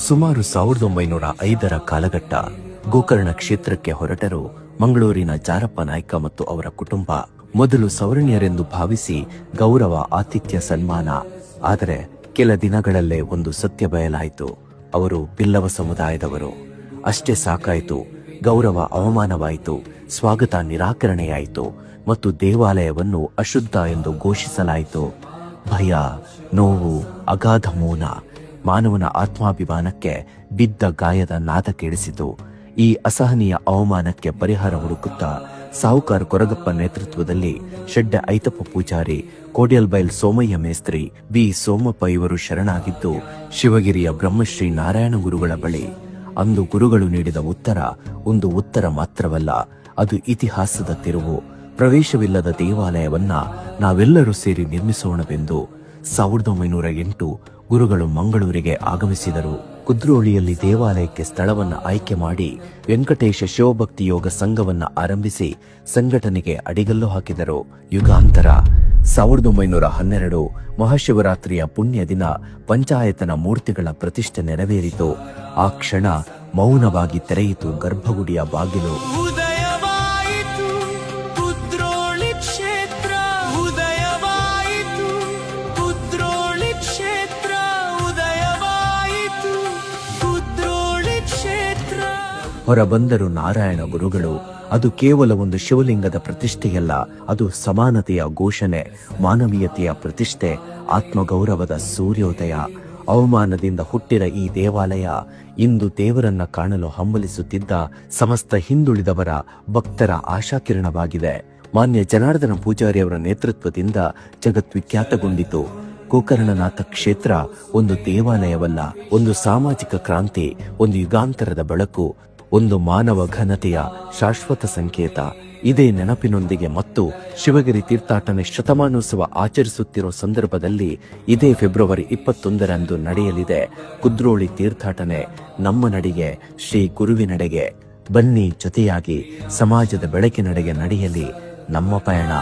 ಸುಮಾರು 1905ರ ಕಾಲಘಟ್ಟ. ಗೋಕರ್ಣ ಕ್ಷೇತ್ರಕ್ಕೆ ಹೊರಟರು ಮಂಗಳೂರಿನ ಜಾರಪ್ಪ ನಾಯ್ಕ ಮತ್ತು ಅವರ ಕುಟುಂಬ. ಮೊದಲು ಸೌರಣ್ಯರೆಂದು ಭಾವಿಸಿ ಗೌರವ, ಆತಿಥ್ಯ, ಸನ್ಮಾನ. ಆದರೆ ಕೆಲ ದಿನಗಳಲ್ಲೇ ಒಂದು ಸತ್ಯ ಬಯಲಾಯಿತು. ಅವರು ಬಿಲ್ಲವ ಸಮುದಾಯದವರು. ಅಷ್ಟೇ ಸಾಕಾಯಿತು. ಗೌರವ ಅವಮಾನವಾಯಿತು, ಸ್ವಾಗತ ನಿರಾಕರಣೆಯಾಯಿತು ಮತ್ತು ದೇವಾಲಯವನ್ನು ಅಶುದ್ಧ ಎಂದು ಘೋಷಿಸಲಾಯಿತು. ಭಯ, ನೋವು, ಅಗಾಧ ಮೌನ ಮಾನವನ ಆತ್ಮಾಭಿಮಾನಕ್ಕೆ ಬಿದ್ದ ಗಾಯದ ನಾದ ಕೇಳಿಸಿತು. ಈ ಅಸಹನೀಯ ಅವಮಾನಕ್ಕೆ ಪರಿಹಾರ ಹುಡುಕುತ್ತಾ ಸಾಹುಕಾರ ಕೊರಗಪ್ಪ ನೇತೃತ್ವದಲ್ಲಿ ಶೆಡ್ಡೆ ಐತಪ್ಪ ಪೂಜಾರಿ, ಕೋಡಿಯಲ್ಬೈಲ್ ಸೋಮಯ್ಯ ಮೇಸ್ತ್ರಿ, ಬಿ ಸೋಮಪ್ಪ ಇವರು ಶರಣಾಗಿದ್ದು ಶಿವಗಿರಿಯ ಬ್ರಹ್ಮಶ್ರೀ ನಾರಾಯಣ ಗುರುಗಳ ಬಳಿ. ಅಂದು ಗುರುಗಳು ನೀಡಿದ ಉತ್ತರ ಒಂದು ಉತ್ತರ ಮಾತ್ರವಲ್ಲ, ಅದು ಇತಿಹಾಸದ ತಿರುವು. ಪ್ರವೇಶವಿಲ್ಲದ ದೇವಾಲಯವನ್ನ ನಾವೆಲ್ಲರೂ ಸೇರಿ ನಿರ್ಮಿಸೋಣವೆಂದು 1908 ಗುರುಗಳು ಮಂಗಳೂರಿಗೆ ಆಗಮಿಸಿದರು. ಕುದ್ರೋಳಿಯಲ್ಲಿ ದೇವಾಲಯಕ್ಕೆ ಸ್ಥಳವನ್ನ ಆಯ್ಕೆ ಮಾಡಿ ವೆಂಕಟೇಶ ಶಿವಭಕ್ತಿ ಯೋಗ ಸಂಘವನ್ನ ಆರಂಭಿಸಿ ಸಂಘಟನೆಗೆ ಅಡಿಗಲ್ಲು ಹಾಕಿದರು. ಯುಗಾಂತರ 1912 ಮಹಾಶಿವರಾತ್ರಿಯ ಪುಣ್ಯ ದಿನ ಪಂಚಾಯತನ ಮೂರ್ತಿಗಳ ಪ್ರತಿಷ್ಠೆ ನೆರವೇರಿತು. ಆ ಕ್ಷಣ ಮೌನವಾಗಿ ತೆರೆಯಿತು ಗರ್ಭಗುಡಿಯ ಬಾಗಿಲು. ಹೊರಬಂದರು ನಾರಾಯಣ ಗುರುಗಳು. ಅದು ಕೇವಲ ಒಂದು ಶಿವಲಿಂಗದ ಪ್ರತಿಷ್ಠೆಯಲ್ಲ, ಅದು ಸಮಾನತೆಯ ಘೋಷಣೆ, ಮಾನವೀಯತೆಯ ಪ್ರತಿಷ್ಠೆ, ಆತ್ಮಗೌರವದ ಸೂರ್ಯೋದಯ. ಅವಮಾನದಿಂದ ಹುಟ್ಟಿದ ಈ ದೇವಾಲಯ ಇಂದು ದೇವರನ್ನ ಕಾಣಲು ಹಂಬಲಿಸುತ್ತಿದ್ದ ಸಮಸ್ತ ಹಿಂದುಳಿದವರ ಭಕ್ತರ ಆಶಾಕಿರಣವಾಗಿದೆ. ಮಾನ್ಯ ಜನಾರ್ದನ ಪೂಜಾರಿಯವರ ನೇತೃತ್ವದಿಂದ ಜಗದ್ವಿಖ್ಯಾತಗೊಂಡಿತು. ಗೋಕರ್ಣನಾಥ ಕ್ಷೇತ್ರ ಒಂದು ದೇವಾಲಯವಲ್ಲ, ಒಂದು ಸಾಮಾಜಿಕ ಕ್ರಾಂತಿ, ಒಂದು ಯುಗಾಂತರದ ಬೆಳಕು, ಒಂದು ಮಾನವ ಘನತೆಯ ಶಾಶ್ವತ ಸಂಕೇತ. ಇದೇ ನೆನಪಿನೊಂದಿಗೆ ಮತ್ತು ಶಿವಗಿರಿ ತೀರ್ಥಾಟನೆ ಶತಮಾನೋತ್ಸವ ಆಚರಿಸುತ್ತಿರುವ ಸಂದರ್ಭದಲ್ಲಿ ಇದೇ ಫೆಬ್ರವರಿ 21ರಂದು ನಡೆಯಲಿದೆ ಕುದ್ರೋಳಿ ತೀರ್ಥಾಟನೆ. ನಮ್ಮ ನಡಿಗೆ ಶ್ರೀ ಗುರುವಿನಡೆಗೆ. ಬನ್ನಿ, ಜೊತೆಯಾಗಿ ಸಮಾಜದ ಬೆಳಕಿನಡೆಗೆ ನಡೆಯಲಿ ನಮ್ಮ ಪಯಣ.